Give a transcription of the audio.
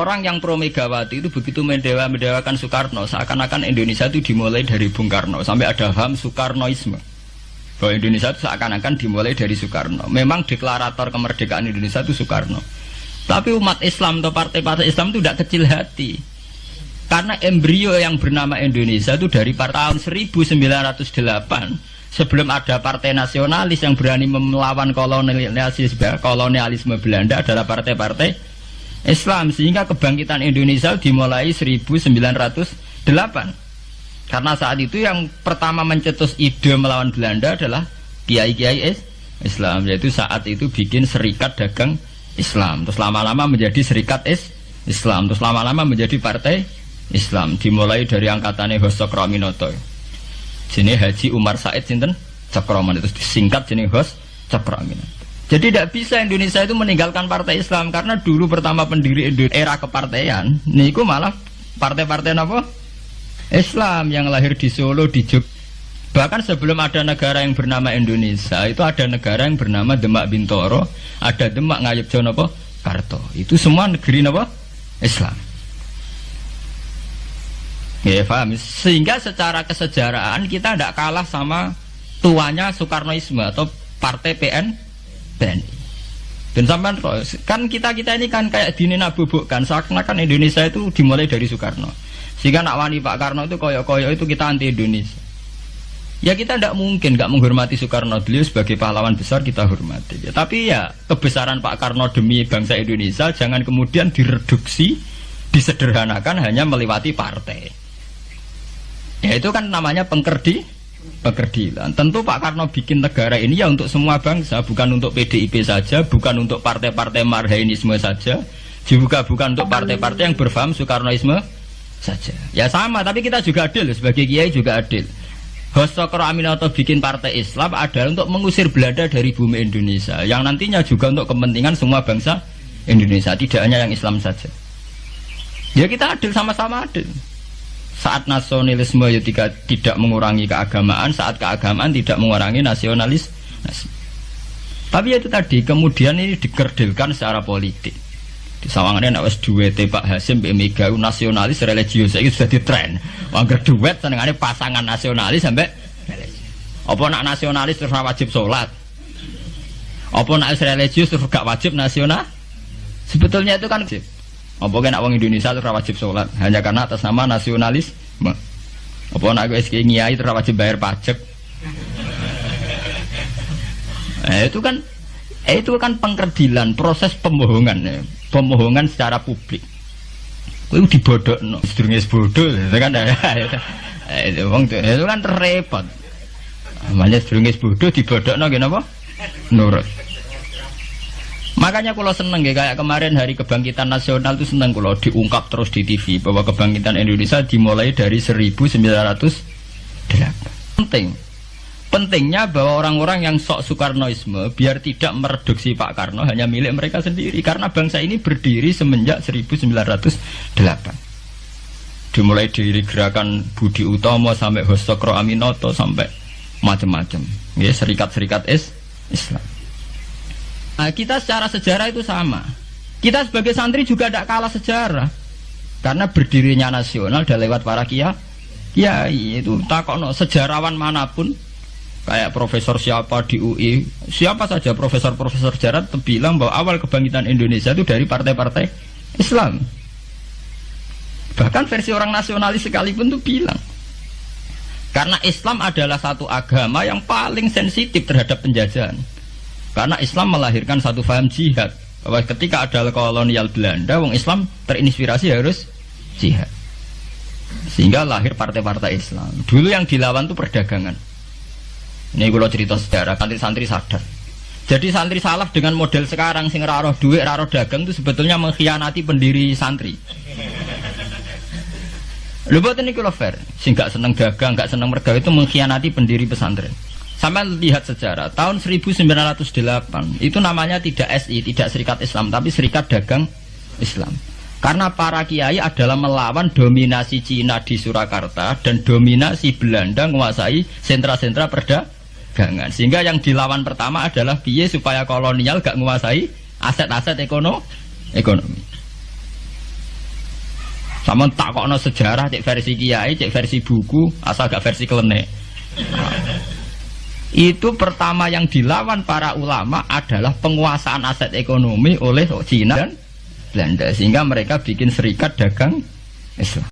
Orang yang pro Megawati itu begitu mendewakan Soekarno, seakan-akan Indonesia itu dimulai dari Bung Karno, sampai ada paham Soekarnoisme. Bahwa Indonesia itu seakan-akan dimulai dari Soekarno. Memang deklarator kemerdekaan Indonesia itu Soekarno. Tapi umat Islam atau partai-partai Islam itu tidak kecil hati. Karena embrio yang bernama Indonesia itu dari tahun 1908, sebelum ada partai nasionalis yang berani melawan kolonialisme Belanda adalah partai-partai Islam, sehingga kebangkitan Indonesia dimulai 1908. Karena saat itu yang pertama mencetus ide melawan Belanda adalah kiai-kiai Islam, yaitu saat itu bikin serikat dagang Islam, terus lama-lama menjadi serikat Islam, terus lama-lama menjadi partai Islam, dimulai dari angkatannya Hos Cokroaminoto. Jenis Haji Umar Said sinten Cokroaminoto, itu disingkat jenis Hos Cokroaminoto. Jadi tidak bisa Indonesia itu meninggalkan partai Islam, karena dulu pertama pendiri era kepartaian niku malah partai-partai apa? Islam yang lahir di Solo, di Jogja. Bahkan sebelum ada negara yang bernama Indonesia, itu ada negara yang bernama Demak Bintoro, ada Demak Ngayogyakarta apa? Karto. Itu semua negeri apa? Islam. Ya, paham? Sehingga secara kesejarahan kita tidak kalah sama tuanya Soekarnoisme atau partai PNI. Dan sampai kan kita ini kan kayak dinabubukkan seakan-akan Indonesia itu dimulai dari Soekarno, sehingga nak wani Pak Karno itu koyok-koyok itu kita anti Indonesia. Ya kita tidak mungkin nggak menghormati Soekarno, beliau sebagai pahlawan besar kita hormati ya, tapi ya kebesaran Pak Karno demi bangsa Indonesia jangan kemudian direduksi, disederhanakan hanya melewati partai. Ya itu kan namanya pekerdilan. Tentu Pak Karno bikin negara ini ya untuk semua bangsa, bukan untuk PDIP saja, bukan untuk partai-partai marhainisme saja, juga bukan untuk partai-partai yang berfaham Soekarnoisme saja. Ya sama, tapi kita juga adil, sebagai kiai juga adil. Hos Cokroaminoto bikin partai Islam adalah untuk mengusir Belanda dari bumi Indonesia, yang nantinya juga untuk kepentingan semua bangsa Indonesia, tidak hanya yang Islam saja. Ya kita adil, sama-sama adil. Saat nasionalisme ya tidak mengurangi keagamaan, saat keagamaan tidak mengurangi nasionalis. Tapi ya itu tadi, kemudian ini dikerdilkan secara politik. Di sawangannya nak wis duet Pak Hasim Mbak Mega nasionalis religius itu sudah ditren. Angger duet senengane pasangan nasionalis sampai apa nak nasionalis terus wajib sholat? Apa nak religius terus gak wajib nasional? Sebetulnya itu kan wajib. Apa kena orang Indonesia terus wajib sholat hanya karena atas nama nasionalisme? Apa nak gue ngiai terus wajib bayar pajak? Itu kan pengkerdilan, proses pembohongan, pembohongan secara publik. Itu dibodokno, sedurunge bodoh, itu kan itu kan repot. Namanya sedurunge bodoh dibodokno kenapa? Nurut. Makanya kalau seneng ya, kayak kemarin hari kebangkitan nasional itu seneng kalau diungkap terus di TV bahwa kebangkitan Indonesia dimulai dari 1908. Pentingnya bahwa orang-orang yang sok Soekarnoisme biar tidak mereduksi Pak Karno hanya milik mereka sendiri, karena bangsa ini berdiri semenjak 1908. Dimulai dari gerakan Budi Utomo sampai Hos Cokroaminoto sampai macam-macam, ya, serikat-serikat Islam. Nah, kita secara sejarah itu sama. Kita sebagai santri juga tidak kalah sejarah, karena berdirinya nasional sudah lewat para kiai. Itu takokno sejarawan manapun, kayak profesor siapa di UI, siapa saja profesor-profesor sejarah bilang bahwa awal kebangkitan Indonesia itu dari partai-partai Islam. Bahkan versi orang nasionalis sekalipun itu bilang, karena Islam adalah satu agama yang paling sensitif terhadap penjajahan. Karena Islam melahirkan satu paham jihad, bahwa ketika ada kolonial Belanda, wong Islam terinspirasi harus jihad, sehingga lahir partai-partai Islam. Dulu yang dilawan itu perdagangan. Ini kalau cerita sejarah, santri-santri sadar. Jadi santri salaf dengan model sekarang, sing ra roh duit, ra roh dagang, itu sebetulnya mengkhianati pendiri santri. Lho boten niku lho fair, sing gak seneng dagang, gak seneng mergawe itu mengkhianati pendiri pesantren. Sampai lihat sejarah, tahun 1908 itu namanya tidak SI, tidak Serikat Islam, tapi Serikat Dagang Islam. Karena para kiai adalah melawan dominasi Cina di Surakarta dan dominasi Belanda menguasai sentra-sentra perdagangan. Sehingga yang dilawan pertama adalah piye supaya kolonial gak menguasai aset-aset ekonomi. Sama takokno sejarah cek versi kiai, cek versi buku, asal gak versi klenek. Itu pertama yang dilawan para ulama adalah penguasaan aset ekonomi oleh Cina dan Belanda, sehingga mereka bikin serikat dagang Islam.